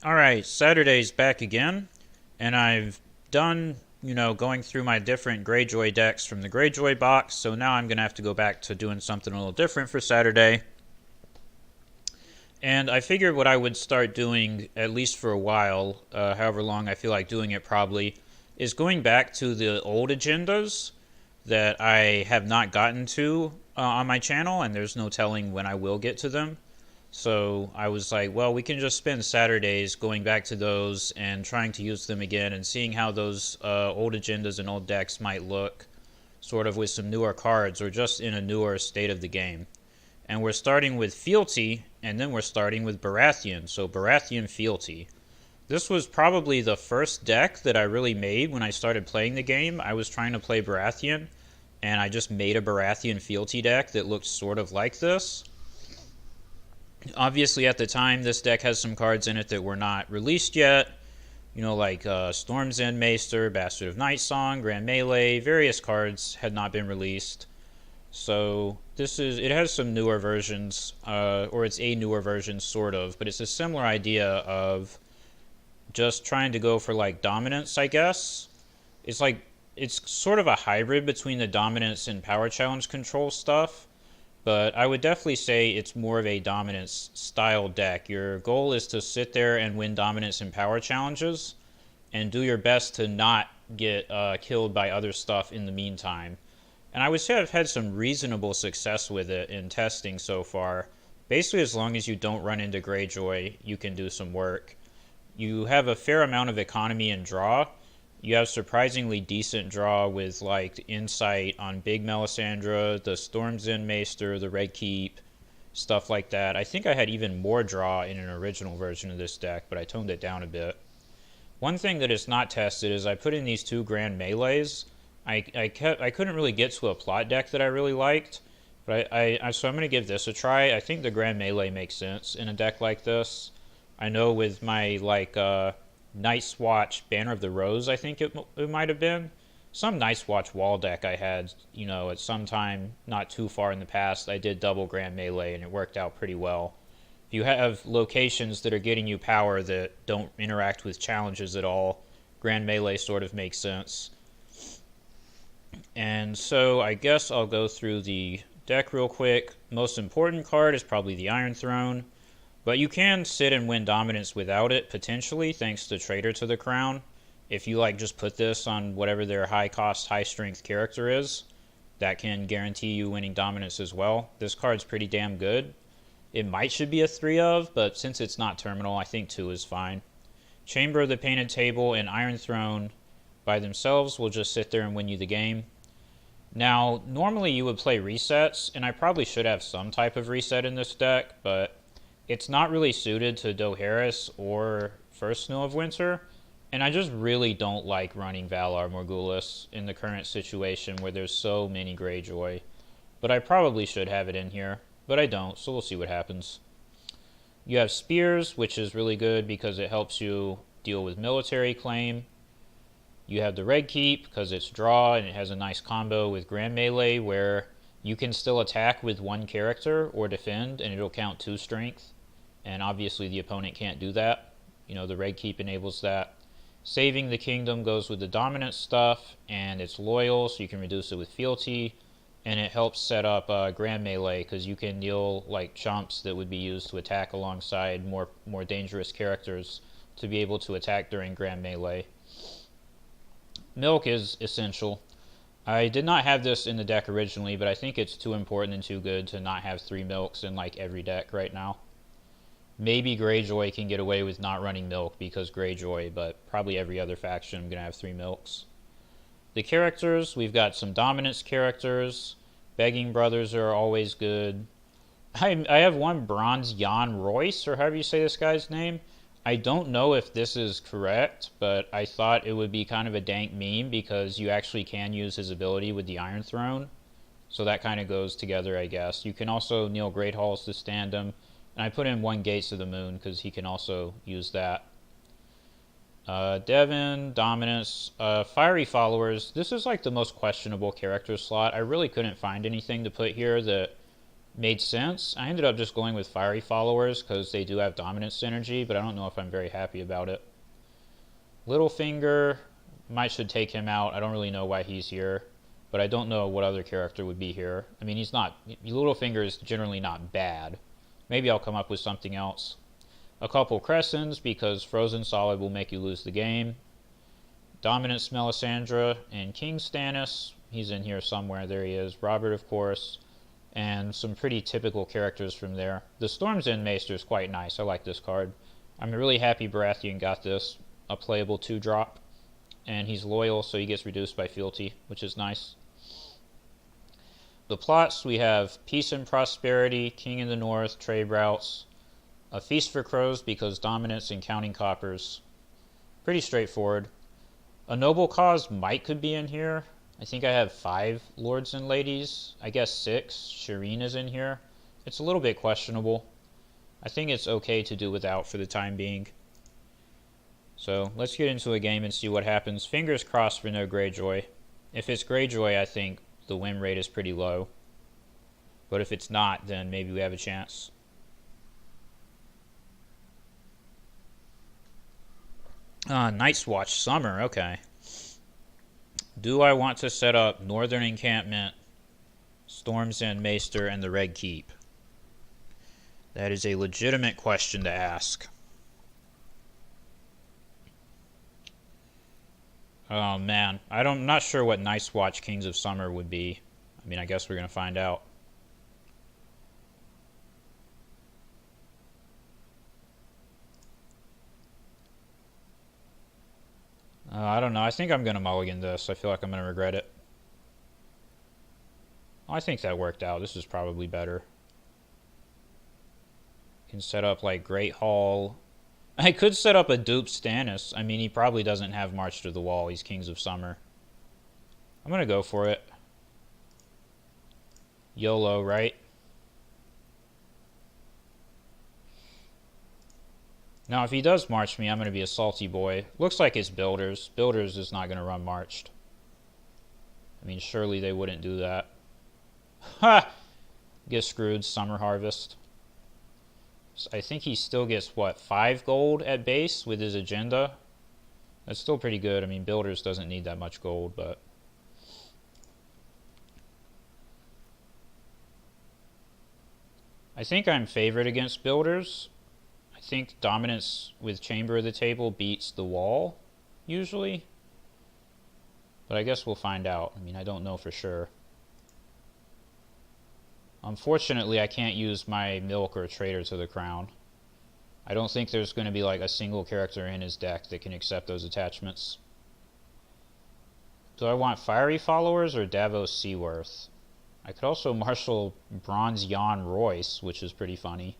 Alright, Saturday's back again, and I've done, going through my different Greyjoy decks from the Greyjoy box, so now I'm going to have to go back to doing something a little different for Saturday. And I figured what I would start doing, at least for a while, however long I feel like doing it probably, is going back to the old agendas that I have not gotten to on my channel, and there's no telling when I will get to them. So I was like, well, we can just spend Saturdays going back to those and trying to use them again and seeing how those old agendas and old decks might look, sort of with some newer cards or just in a newer state of the game. And we're starting with Fealty, and then we're starting with Baratheon. So Baratheon Fealty. This was probably the first deck that I really made when I started playing the game. I was trying to play Baratheon, and I just made a Baratheon Fealty deck that looked sort of like this. Obviously, at the time, this deck has some cards in it that were not released yet. Like Storm's End Maester, Bastard of Nightsong, Grand Melee. Various cards had not been released. So it has some newer versions, or it's a newer version, sort of. But it's a similar idea of just trying to go for, like, dominance, I guess. It's sort of a hybrid between the dominance and power challenge control stuff. But I would definitely say it's more of a dominance style deck. Your goal is to sit there and win dominance and power challenges and do your best to not get killed by other stuff in the meantime. And I would say I've had some reasonable success with it in testing so far. Basically, as long as you don't run into Greyjoy, you can do some work. You have a fair amount of economy and draw. You have surprisingly decent draw with, like, Insight on Big Melisandre, the Storm's End Maester, the Red Keep, stuff like that. I think I had even more draw in an original version of this deck, but I toned it down a bit. One thing that is not tested is I put in these two Grand Melees. I couldn't really get to a plot deck that I really liked, but so I'm going to give this a try. I think the Grand Melee makes sense in a deck like this. I know with my, like, Night's Watch Banner of the Rose, I think it might have been. Some Night's Watch wall deck I had, at some time not too far in the past, I did double Grand Melee and it worked out pretty well. If you have locations that are getting you power that don't interact with challenges at all, Grand Melee sort of makes sense. And so I guess I'll go through the deck real quick. Most important card is probably the Iron Throne. But you can sit and win dominance without it, potentially, thanks to Traitor to the Crown. If you, like, just put this on whatever their high-cost, high-strength character is, that can guarantee you winning dominance as well. This card's pretty damn good. It should be a 3 of, but since it's not terminal, I think 2 is fine. Chamber of the Painted Table and Iron Throne by themselves will just sit there and win you the game. Now, normally you would play resets, and I probably should have some type of reset in this deck, but it's not really suited to Dohaeris or First Snow of Winter, and I just really don't like running Valar Morghulis in the current situation where there's so many Greyjoy. But I probably should have it in here, but I don't, so we'll see what happens. You have Spears, which is really good because it helps you deal with military claim. You have the Red Keep because it's draw and it has a nice combo with Grand Melee where you can still attack with one character or defend and it'll count 2 strength. And obviously the opponent can't do that. The Red Keep enables that. Saving the Kingdom goes with the dominant stuff, and it's loyal, so you can reduce it with Fealty. And it helps set up Grand Melee, because you can kneel, like, chumps that would be used to attack alongside more dangerous characters to be able to attack during Grand Melee. Milk is essential. I did not have this in the deck originally, but I think it's too important and too good to not have 3 milks in, like, every deck right now. Maybe Greyjoy can get away with not running milk because Greyjoy, but probably every other faction I'm going to have 3 milks. The characters, we've got some dominance characters. Begging Brothers are always good. I have one Bronze Jan Royce, or however you say this guy's name. I don't know if this is correct, but I thought it would be kind of a dank meme because you actually can use his ability with the Iron Throne. So that kind of goes together, I guess. You can also kneel Great Halls to stand him. And I put in 1 Gates of the Moon because he can also use that. Devin, Dominus, Fiery Followers. This is like the most questionable character slot. I really couldn't find anything to put here that made sense. I ended up just going with Fiery Followers because they do have dominant synergy, but I don't know if I'm very happy about it. Littlefinger, might should take him out. I don't really know why he's here, but I don't know what other character would be here. I mean, he's not... Littlefinger is generally not bad. Maybe I'll come up with something else. A couple Crescents, because Frozen Solid will make you lose the game. Dominant Melisandre and King Stannis. He's in here somewhere. There he is. Robert, of course. And some pretty typical characters from there. The Storm's End Maester is quite nice. I like this card. I'm really happy Baratheon got this. A playable 2-drop. And he's loyal, so he gets reduced by Fealty, which is nice. The plots, we have Peace and Prosperity, King in the North, trade routes. A Feast for Crows because dominance and counting coppers. Pretty straightforward. A Noble Cause could be in here. I think I have 5 lords and ladies. I guess 6. Shireen is in here. It's a little bit questionable. I think it's okay to do without for the time being. So let's get into a game and see what happens. Fingers crossed for no Greyjoy. If it's Greyjoy, I think the win rate is pretty low. But if it's not, then maybe we have a chance. Night's Watch Summer, okay. Do I want to set up Northern Encampment, Storm's End Maester, and the Red Keep? That is a legitimate question to ask. Oh man, I'm not sure what Night's Watch Kings of Summer would be. I mean, I guess we're gonna find out. I don't know. I think I'm going to mulligan this. I feel like I'm going to regret it. I think that worked out. This is probably better. Can set up like Great Hall. I could set up a dupe Stannis. I mean, he probably doesn't have March to the Wall. He's Kings of Summer. I'm going to go for it. YOLO, right? Now, if he does march me, I'm going to be a salty boy. Looks like it's Builders. Builders is not going to run marched. I mean, surely they wouldn't do that. Ha! Get screwed, Summer Harvest. So I think he still gets, what, 5 gold at base with his agenda? That's still pretty good. I mean, Builders doesn't need that much gold, but... I think I'm favored against Builders. I think dominance with Chamber of the Table beats the Wall, usually. But I guess we'll find out. I mean, I don't know for sure. Unfortunately, I can't use my Milk or Traitor to the Crown. I don't think there's going to be like a single character in his deck that can accept those attachments. Do I want Fiery Followers or Davos Seaworth? I could also marshal Bronze Jan Royce, which is pretty funny.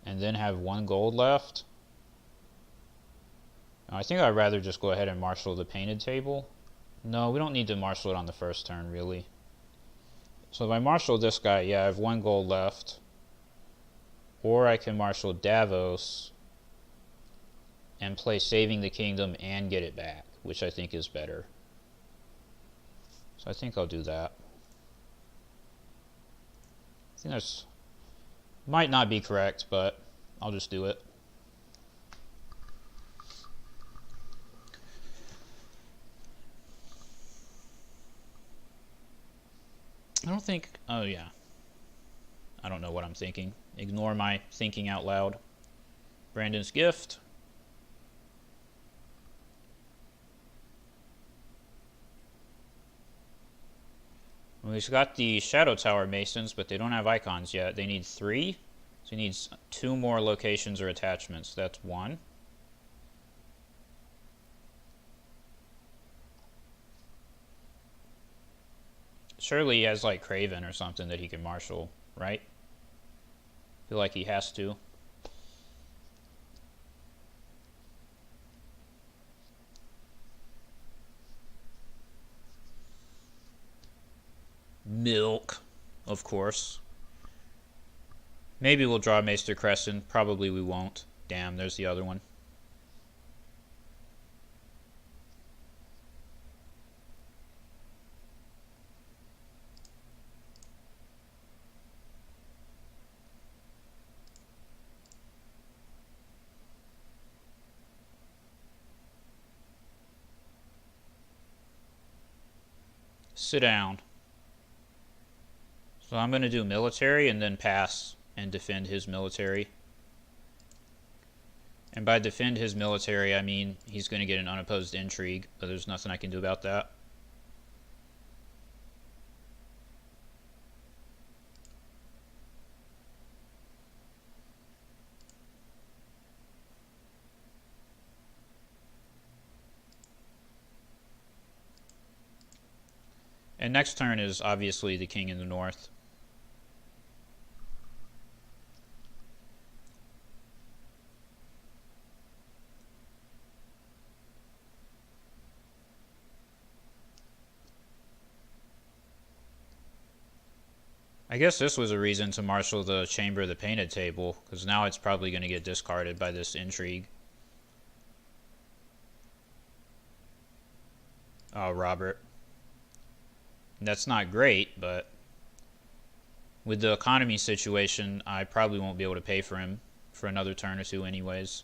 And then have 1 gold left. I think I'd rather just go ahead and marshal the Painted Table. No, we don't need to marshal it on the first turn, really. So if I marshal this guy, yeah, I have 1 gold left. Or I can marshal Davos and play Saving the Kingdom and get it back, which I think is better. So I think I'll do that. I think that's... might not be correct, but I'll just do it. I don't think... oh, yeah. I don't know what I'm thinking. Ignore my thinking out loud. Brandon's Gift. Well, he's got the Shadow Tower Masons, but they don't have icons yet. They need 3. So he needs 2 more locations or attachments. That's 1. Surely he has like Craven or something that he can marshal, right? I feel like he has to. Milk, of course. Maybe we'll draw Maester Crescent. Probably we won't. Damn, there's the other one. Sit down. So I'm going to do military and then pass and defend his military. And by defend his military, I mean he's going to get an unopposed intrigue, but there's nothing I can do about that. And next turn is obviously the king in the north. I guess this was a reason to marshal the Chamber of the Painted Table, because now it's probably going to get discarded by this intrigue. Oh, Robert. That's not great, but with the economy situation, I probably won't be able to pay for him for another turn or two anyways.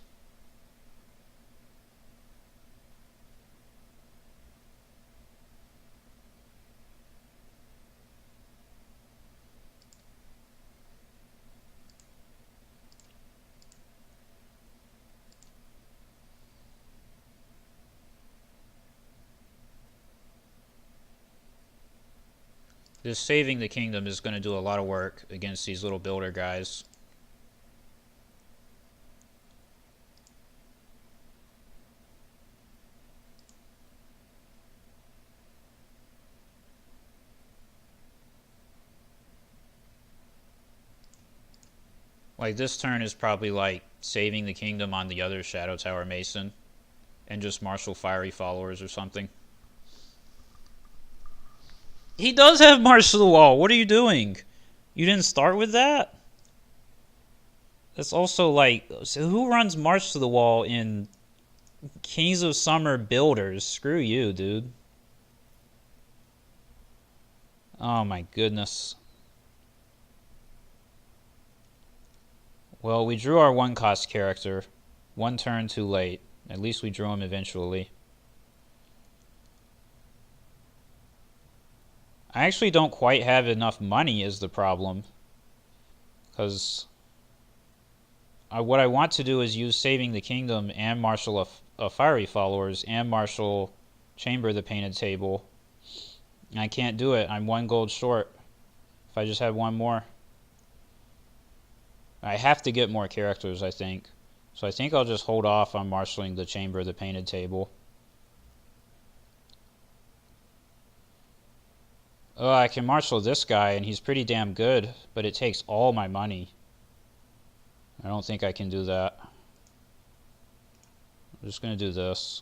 This saving the kingdom is going to do a lot of work against these little builder guys. Like this turn is probably like saving the kingdom on the other Shadow Tower Mason and just marshal fiery followers or something. He does have March to the Wall. What are you doing? You didn't start with that? That's also like, so who runs March to the Wall in Kings of Summer Builders? Screw you, dude. Oh my goodness. Well, we drew our one cost character. One turn too late. At least we drew him eventually. I actually don't quite have enough money is the problem. Because what I want to do is use Saving the Kingdom and marshal a Fiery Followers and marshal Chamber the Painted Table. And I can't do it. I'm 1 gold short. If I just had one more. I have to get more characters, I think. So I think I'll just hold off on marshaling the Chamber the Painted Table. Oh, I can marshal this guy, and he's pretty damn good, but it takes all my money. I don't think I can do that. I'm just going to do this.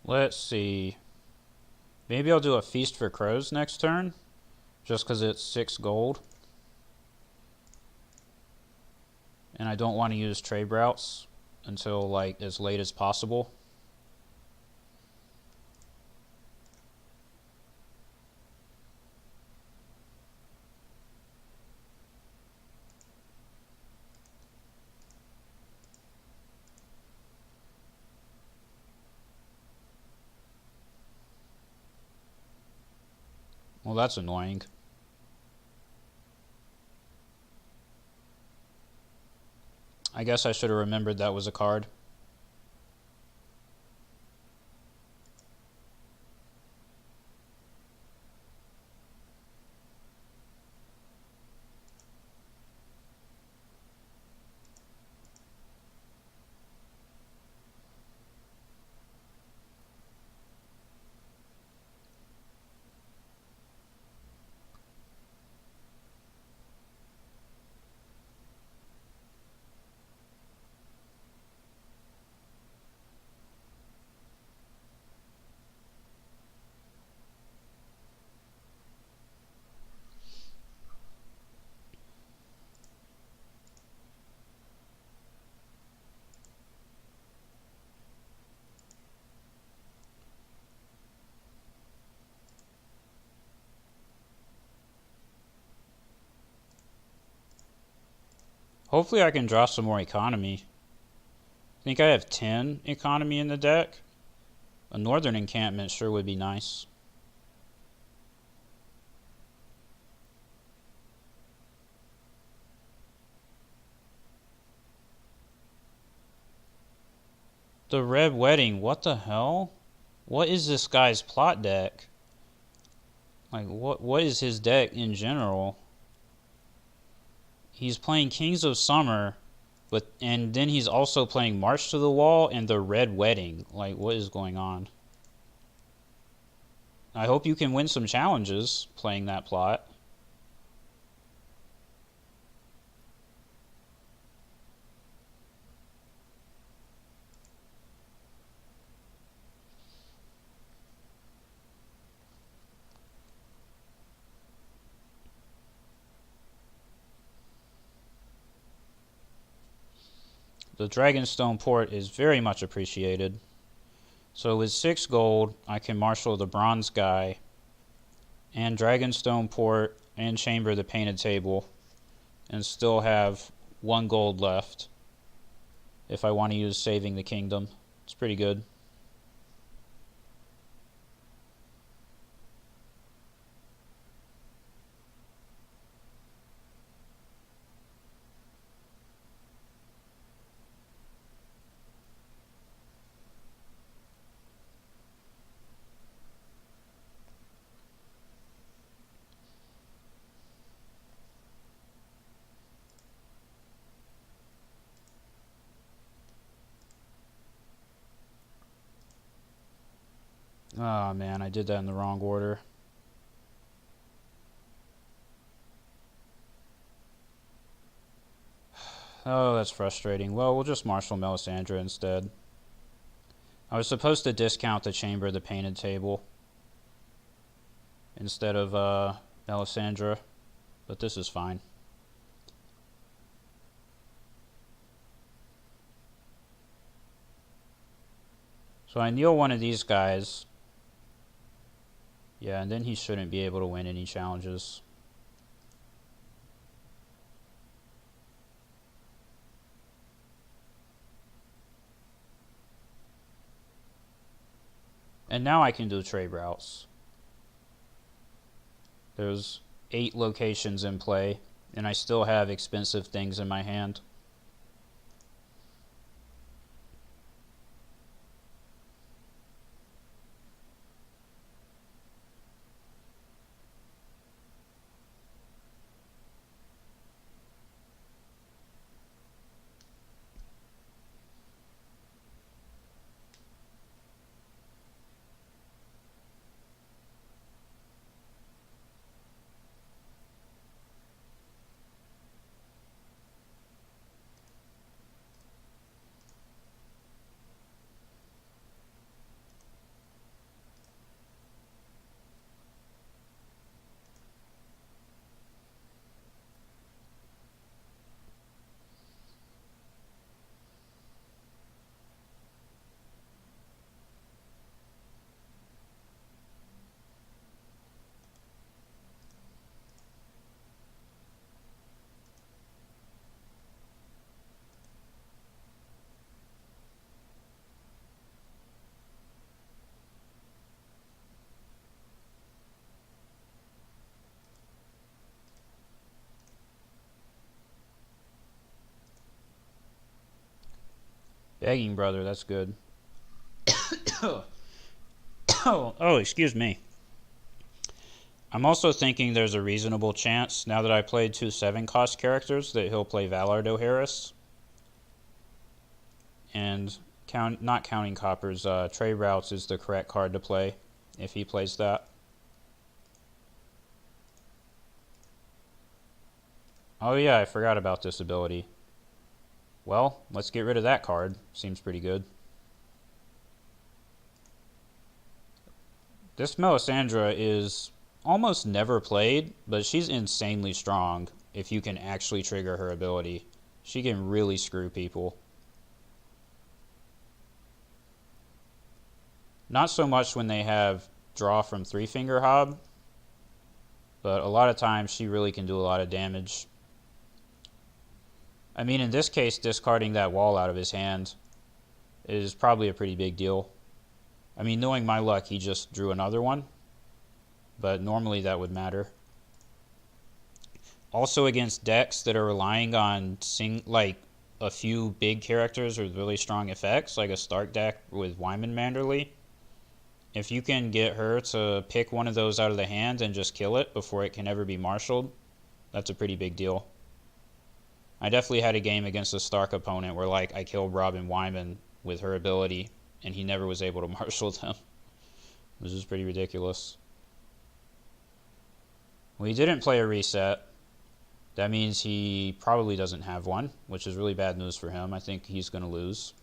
Let's see. Maybe I'll do a Feast for Crows next turn, just because it's 6 gold. And I don't want to use trade routes until like as late as possible. Well, that's annoying. I guess I should have remembered that was a card. Hopefully I can draw some more economy. I think I have 10 economy in the deck. A northern encampment sure would be nice. The Red Wedding, what the hell? What is this guy's plot deck? Like, what is his deck in general? He's playing Kings of Summer, and then he's also playing March to the Wall and the Red Wedding. Like, what is going on? I hope you can win some challenges playing that plot. The Dragonstone port is very much appreciated. So with 6 gold, I can marshal the Bronze Guy and Dragonstone port and chamber the Painted Table and still have 1 gold left if I want to use Saving the Kingdom. It's pretty good. Oh man, I did that in the wrong order. Oh, that's frustrating. Well, we'll just marshal Melisandre instead. I was supposed to discount the chamber, the Painted Table, instead of Melisandre, but this is fine. So I kneel one of these guys. Yeah, and then he shouldn't be able to win any challenges. And now I can do trade routes. There's 8 locations in play, and I still have expensive things in my hand. Begging brother, that's good. Oh, excuse me. I'm also thinking there's a reasonable chance, now that I played 2 7-cost characters, that he'll play Valar Dohaeris. And not counting coppers, trade routes is the correct card to play if he plays that. Oh yeah, I forgot about this ability. Well, let's get rid of that card. Seems pretty good. This Melisandre is almost never played, but she's insanely strong if you can actually trigger her ability. She can really screw people. Not so much when they have draw from 3-finger Hob, but a lot of times she really can do a lot of damage. I mean, in this case, discarding that wall out of his hand is probably a pretty big deal. I mean, knowing my luck, he just drew another one, but normally that would matter. Also against decks that are relying on like a few big characters with really strong effects, like a Stark deck with Wyman Manderley, if you can get her to pick one of those out of the hand and just kill it before it can ever be marshaled, that's a pretty big deal. I definitely had a game against a Stark opponent where like I killed Robin Wyman with her ability and he never was able to marshal them. This is pretty ridiculous. Well, he didn't play a reset. That means he probably doesn't have one, which is really bad news for him. I think he's going to lose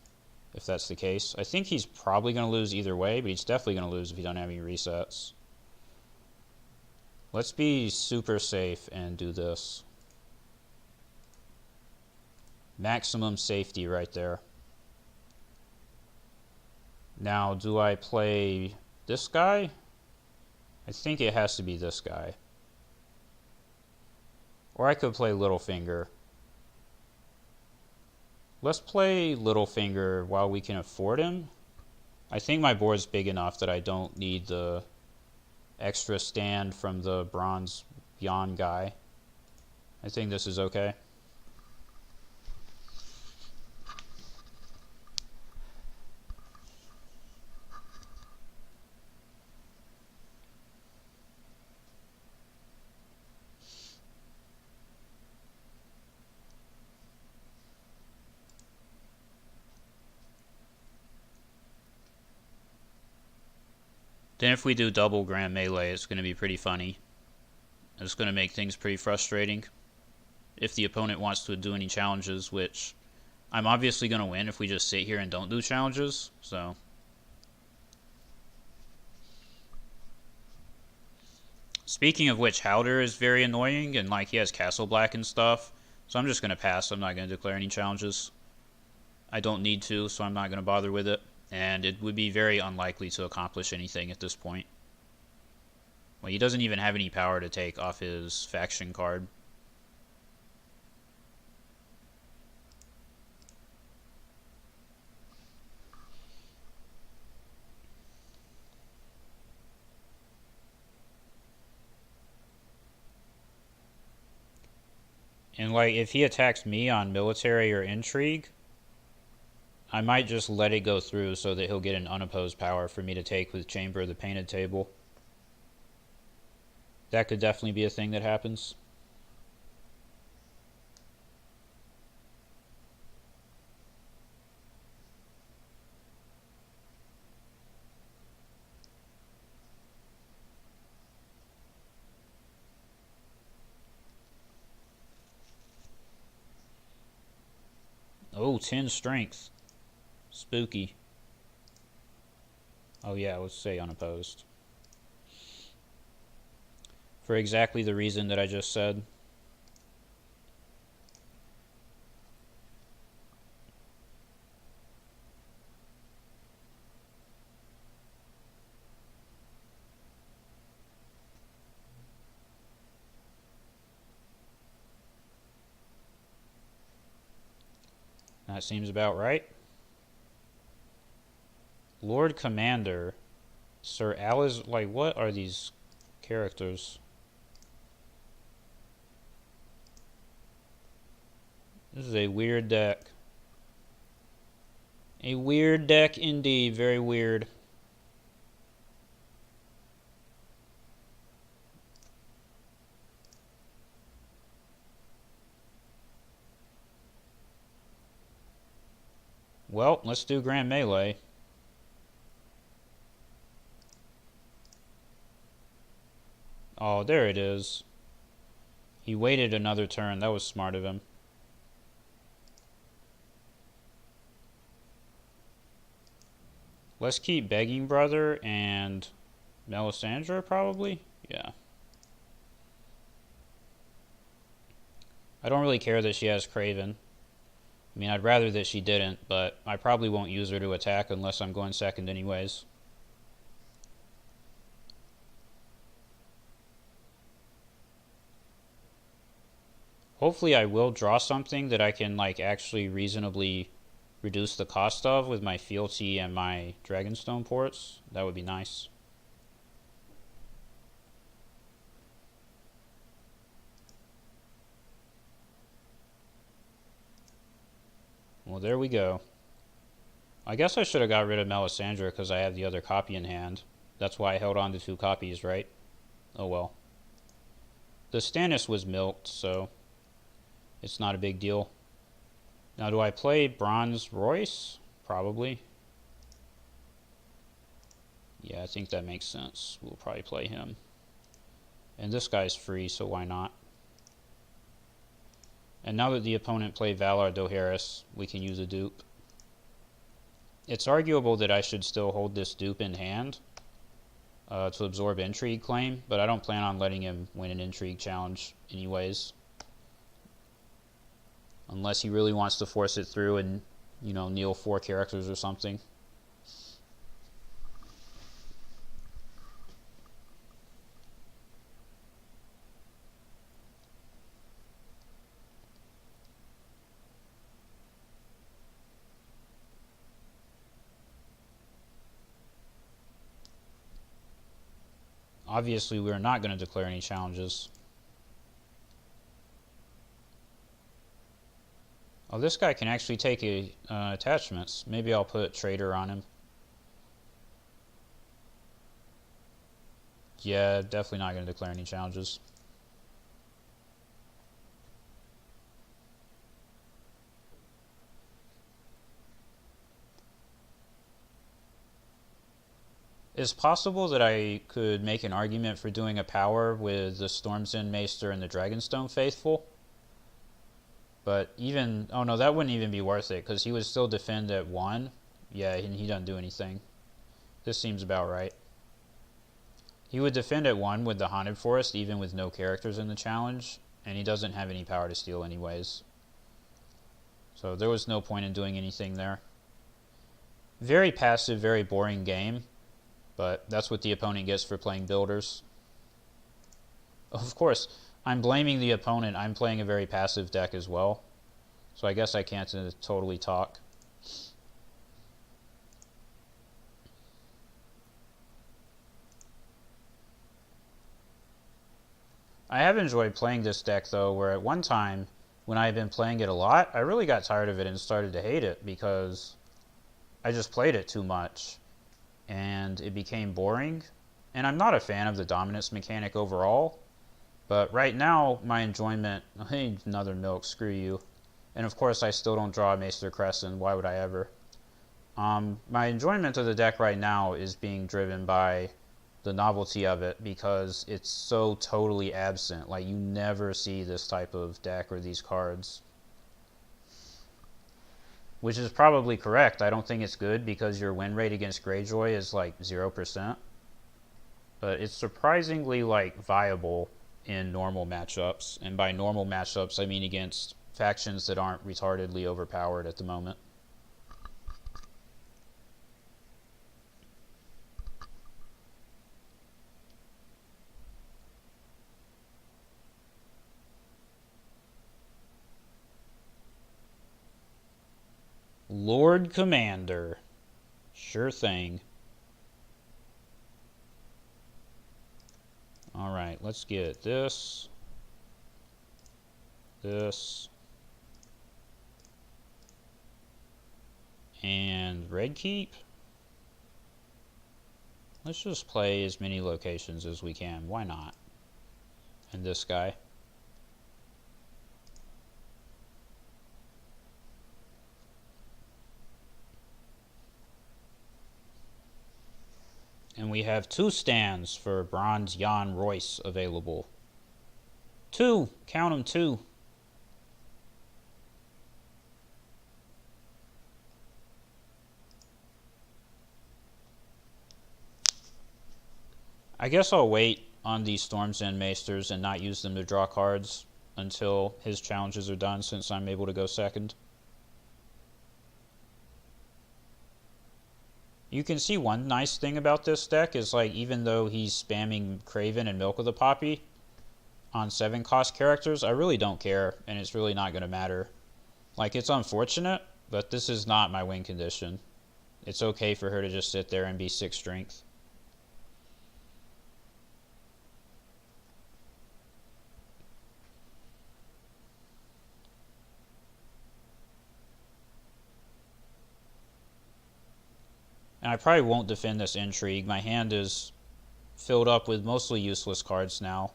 if that's the case. I think he's probably going to lose either way, but he's definitely going to lose if he doesn't have any resets. Let's be super safe and do this. Maximum safety right there. Now, do I play this guy? I think it has to be this guy. Or I could play Littlefinger. Let's play Littlefinger while we can afford him. I think my board's big enough that I don't need the extra stand from the Bronze Beyond guy. I think this is okay. Then if we do double Grand Melee, it's going to be pretty funny. It's going to make things pretty frustrating. If the opponent wants to do any challenges, which I'm obviously going to win if we just sit here and don't do challenges, so. Speaking of which, Howder is very annoying, and like he has Castle Black and stuff, so I'm just going to pass. I'm not going to declare any challenges. I don't need to, so I'm not going to bother with it. And it would be very unlikely to accomplish anything at this point. Well, he doesn't even have any power to take off his faction card. And like, if he attacks me on military or intrigue, I might just let it go through so that he'll get an unopposed power for me to take with Chamber of the Painted Table. That could definitely be a thing that happens. Oh, 10 strength. Spooky. Oh yeah, let's say unopposed. For exactly the reason that I just said. That seems about right. Lord Commander. Sir Alice, like, what are these characters? This is a weird deck. A weird deck indeed, very weird. Well, let's do Grand Melee. Oh, there it is. He waited another turn. That was smart of him. Let's keep Begging Brother and Melisandre, probably? Yeah. I don't really care that she has Craven. I mean, I'd rather that she didn't, but I probably won't use her to attack unless I'm going second anyways. Hopefully I will draw something that I can like actually reasonably reduce the cost of with my Fealty and my Dragonstone ports. That would be nice. Well, there we go. I guess I should have got rid of Melisandre because I have the other copy in hand. That's why I held on to 2 copies, right? Oh well. The Stannis was milked, so it's not a big deal. Now, do I play Bronze Royce? Probably. Yeah, I think that makes sense. We'll probably play him. And this guy's free, so why not? And now that the opponent played Valar Dohaeris, we can use a dupe. It's arguable that I should still hold this dupe in hand to absorb Intrigue claim, but I don't plan on letting him win an Intrigue challenge anyways. Unless he really wants to force it through and, you know, kneel 4 characters or something. Obviously, we're not going to declare any challenges. Oh, this guy can actually take attachments. Maybe I'll put Trader on him. Yeah, definitely not going to declare any challenges. It's possible that I could make an argument for doing a power with the Storm's End Maester and the Dragonstone Faithful. But even... oh no, that wouldn't even be worth it, because he would still defend at 1. Yeah, he doesn't do anything. This seems about right. He would defend at 1 with the Haunted Forest, even with no characters in the challenge, and he doesn't have any power to steal anyways. So there was no point in doing anything there. Very passive, very boring game, but that's what the opponent gets for playing builders. Of course, I'm blaming the opponent. I'm playing a very passive deck as well, so I guess I can't totally talk. I have enjoyed playing this deck though, where at one time, when I had been playing it a lot, I really got tired of it and started to hate it because I just played it too much and it became boring. And I'm not a fan of the dominance mechanic overall, but right now my enjoyment... another milk, screw you. And of course I still don't draw a Maester Crescent, why would I ever? My enjoyment of the deck right now is being driven by the novelty of it because it's so totally absent. Like, you never see this type of deck or these cards. Which is probably correct. I don't think it's good because your win rate against Greyjoy is like 0%. But it's surprisingly like viable in normal matchups. And by normal matchups, I mean against factions that aren't retardedly overpowered at the moment. Lord Commander. Sure thing. Alright, let's get this. This. And Red Keep. Let's just play as many locations as we can. Why not? And this guy. And we have 2 stands for Bronze Jan Royce available. 2! Count them, 2. I guess I'll wait on these Storm's End Maesters and not use them to draw cards until his challenges are done, since I'm able to go second. You can see one nice thing about this deck is, like, even though he's spamming Craven and Milk of the Poppy, on 7 cost characters, I really don't care, and it's really not going to matter. Like, it's unfortunate, but this is not my win condition. It's okay for her to just sit there and be 6 strength. And I probably won't defend this intrigue. My hand is filled up with mostly useless cards now.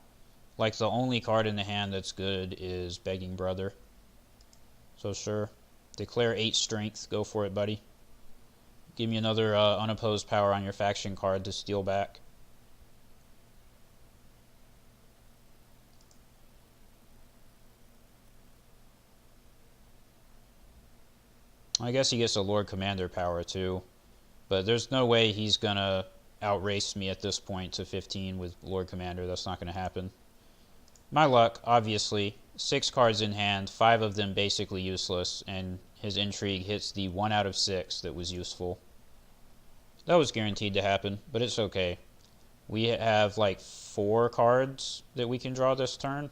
Like, the only card in the hand that's good is Begging Brother. So sure. Declare 8 strength. Go for it, buddy. Give me another unopposed power on your faction card to steal back. I guess he gets a Lord Commander power too. But there's no way he's going to outrace me at this point to 15 with Lord Commander. That's not going to happen. My luck, obviously. 6 cards in hand, 5 of them basically useless, and his intrigue hits the 1 out of 6 that was useful. That was guaranteed to happen, but it's okay. We have like 4 cards that we can draw this turn,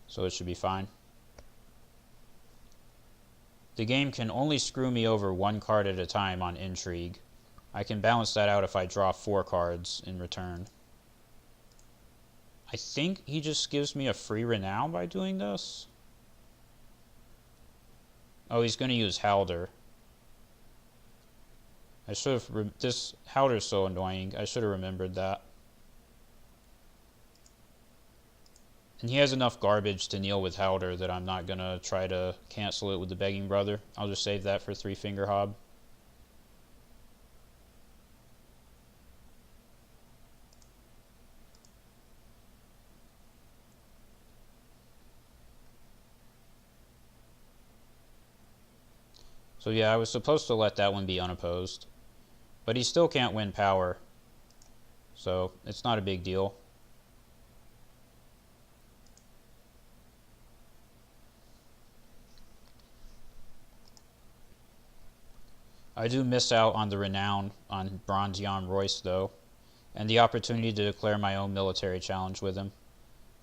so it should be fine. The game can only screw me over 1 card at a time on intrigue. I can balance that out if I draw 4 cards in return. I think he just gives me a free renown by doing this. Oh, he's going to use Halder. I should have... This Halder's so annoying. I should have remembered that. And he has enough garbage to kneel with Halder that I'm not going to try to cancel it with the Begging Brother. I'll just save that for 3 Finger Hob. So yeah, I was supposed to let that one be unopposed. But he still can't win power. So it's not a big deal. I do miss out on the renown on Bronzion Royce though, and the opportunity to declare my own military challenge with him.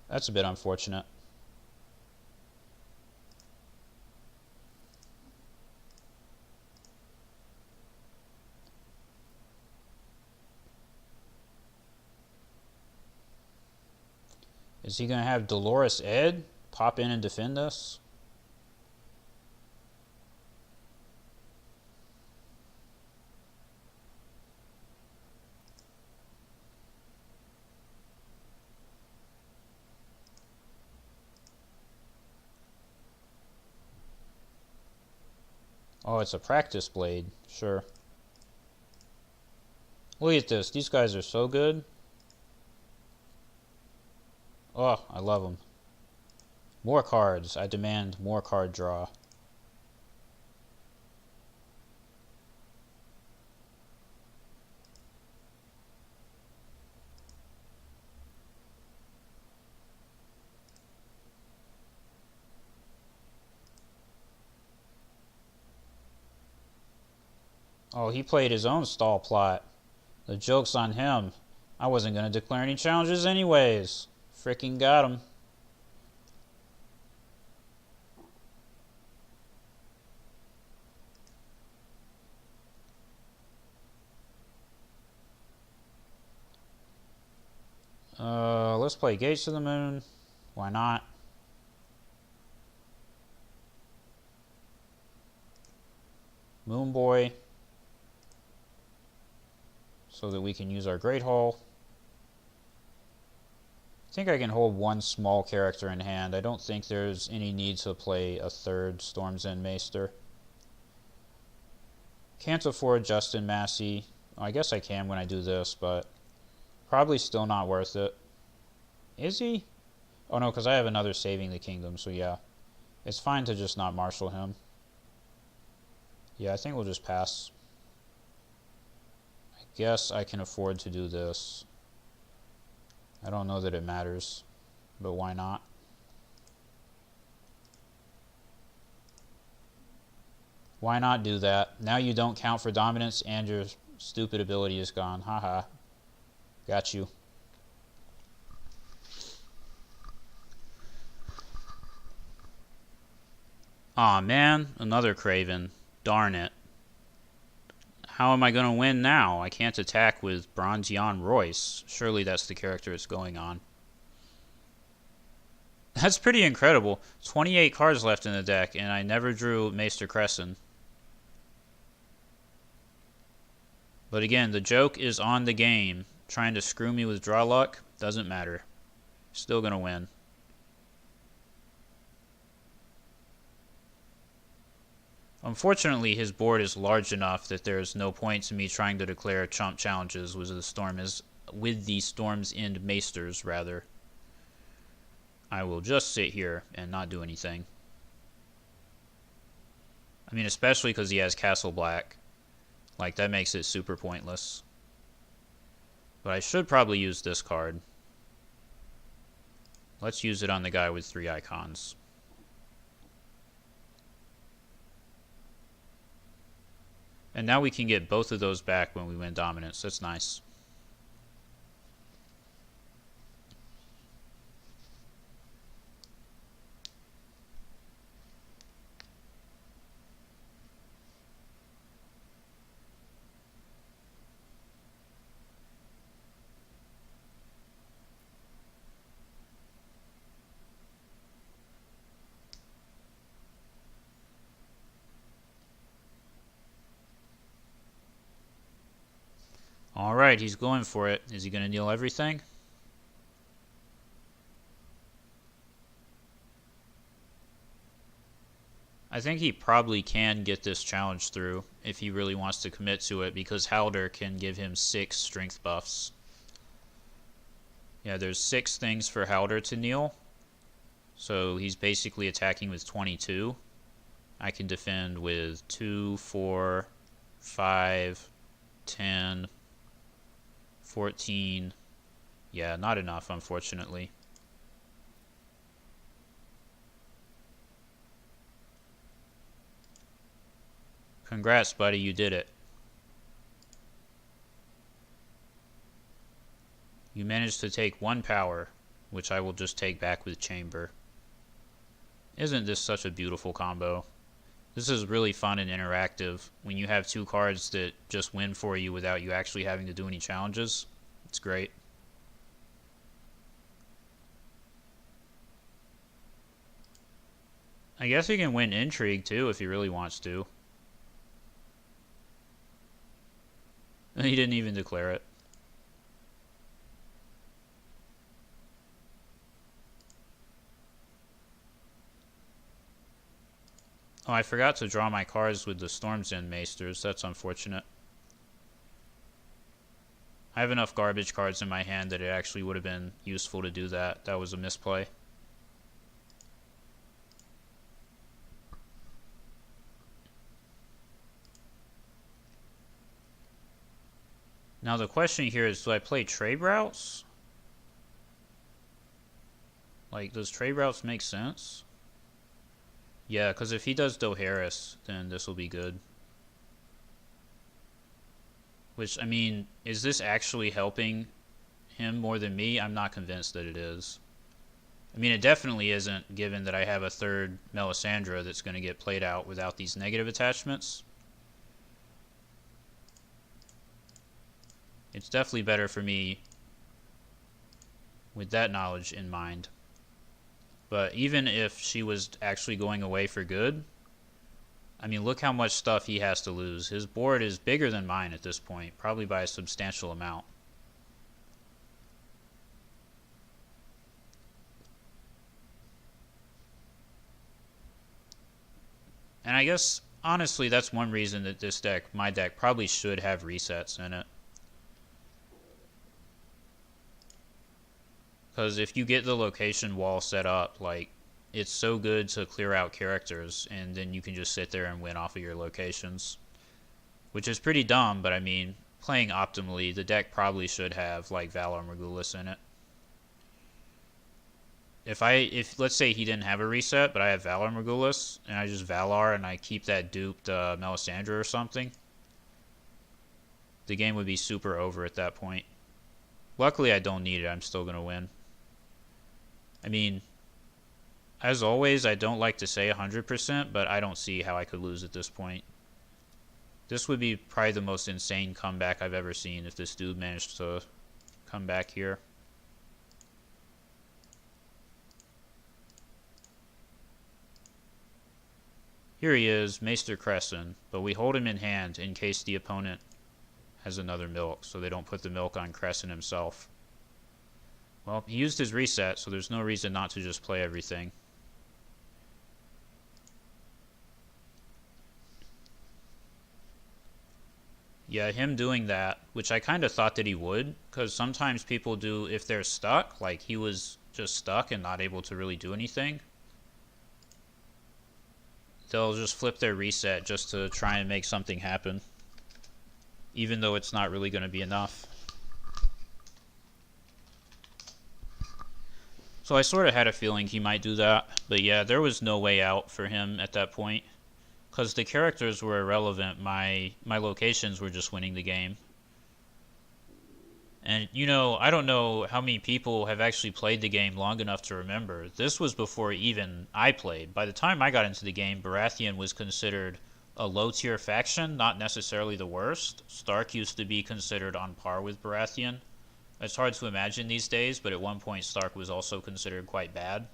That's a bit unfortunate. Is he going to have Dolores Ed pop in and defend us? Oh, it's a practice blade. Sure. Look at this. These guys are so good. Oh, I love them. More cards. I demand more card draw. Oh, he played his own stall plot. The joke's on him. I wasn't going to declare any challenges anyways. Frickin' got him. Let's play Gates of the Moon. Why not? Moon Boy. So that we can use our Great Hall. I think I can hold 1 small character in hand. I don't think there's any need to play a 3rd Storm's End Maester. Can't afford Justin Massey. I guess I can when I do this, but probably still not worth it. Is he? Oh no, because I have another Saving the Kingdom, so yeah. It's fine to just not marshal him. Yeah, I think we'll just pass. I guess I can afford to do this. I don't know that it matters, but why not? Why not do that? Now you don't count for dominance and your stupid ability is gone. Haha. Got you. Aw, man, another Craven. Darn it. How am I going to win now? I can't attack with Bronzeon Royce. Surely that's the character it's going on. That's pretty incredible. 28 cards left in the deck, and I never drew Maester Crescent. But again, the joke is on the game. Trying to screw me with draw luck doesn't matter. Still gonna win. Unfortunately, his board is large enough that there's no point to me trying to declare chump challenges with the Storm's End Maesters, rather. I will just sit here and not do anything. I mean, especially because he has Castle Black. Like, that makes it super pointless. But I should probably use this card. Let's use it on the guy with 3 icons. And now we can get both of those back when we win Dominance. That's nice. Alright, he's going for it. Is he going to deal everything? I think he probably can get this challenge through if he really wants to commit to it, because Halder can give him 6 strength buffs. Yeah, there's 6 things for Halder to kneel. So he's basically attacking with 22. I can defend with 2, 4, 5, 10, 14. Yeah, not enough, unfortunately. Congrats, buddy, you did it. You managed to take 1 power, which I will just take back with Chamber. Isn't this such a beautiful combo? This is really fun and interactive when you have 2 cards that just win for you without you actually having to do any challenges. It's great. I guess he can win Intrigue too if he really wants to. He didn't even declare it. Oh, I forgot to draw my cards with the Storm's End Maesters. That's unfortunate. I have enough garbage cards in my hand that it actually would have been useful to do that. That was a misplay. Now the question here is, do I play trade routes? Like, does trade routes make sense? Yeah, because if he does Dohaeris, then this will be good. Which, I mean, is this actually helping him more than me? I'm not convinced that it is. I mean, it definitely isn't, given that I have a 3rd Melisandre that's going to get played out without these negative attachments. It's definitely better for me with that knowledge in mind. But even if she was actually going away for good, I mean, look how much stuff he has to lose. His board is bigger than mine at this point, probably by a substantial amount. And I guess, honestly, that's one reason that this deck, my deck, probably should have resets in it. Because if you get the location wall set up, like, it's so good to clear out characters, and then you can just sit there and win off of your locations. Which is pretty dumb, but I mean, playing optimally, the deck probably should have, like, Valar Morghulis in it. If let's say he didn't have a reset, but I have Valar Morghulis, and I just Valar, and I keep that duped Melisandre or something, the game would be super over at that point. Luckily, I don't need it. I'm still going to win. I mean, As always, I don't like to say 100%, but I don't see how I could lose at this point. This would be probably the most insane comeback I've ever seen if this dude managed to come back here. Here he is, Maester Crescent, but we hold him in hand in case the opponent has another milk, so they don't put the milk on Crescent himself. Well, he used his reset, so there's no reason not to just play everything. Yeah, him doing that, which I kind of thought that he would, because sometimes people do, if they're stuck, like he was just stuck and not able to really do anything, they'll just flip their reset just to try and make something happen, even though it's not really going to be enough. So I sort of had a feeling he might do that, but yeah, there was no way out for him at that point. Because the characters were irrelevant, my locations were just winning the game. And, you know, I don't know how many people have actually played the game long enough to remember. This was before even I played. By the time I got into the game, Baratheon was considered a low-tier faction, not necessarily the worst. Stark used to be considered on par with Baratheon. It's hard to imagine these days, but at one point Stark was also considered quite bad.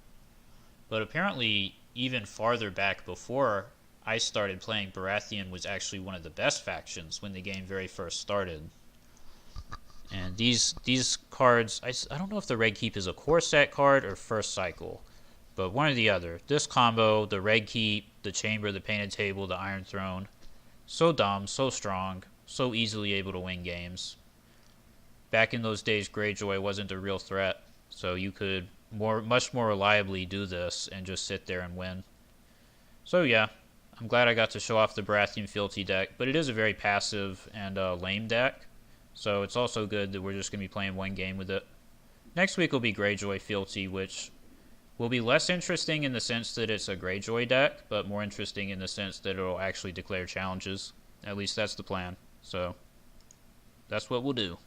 But apparently, even farther back before I started playing, Baratheon was actually one of the best factions when the game very first started. And these cards, I don't know if the Red Keep is a core set card or first cycle, but one or the other. This combo, the Red Keep, the Chamber, the Painted Table, the Iron Throne, so dumb, so strong, so easily able to win games. Back in those days, Greyjoy wasn't a real threat, so you could much more reliably do this and just sit there and win. So yeah, I'm glad I got to show off the Baratheon Fealty deck, but it is a very passive and lame deck, so it's also good that we're just going to be playing one game with it. Next week will be Greyjoy Fealty, which will be less interesting in the sense that it's a Greyjoy deck, but more interesting in the sense that it'll actually declare challenges. At least that's the plan, so that's what we'll do.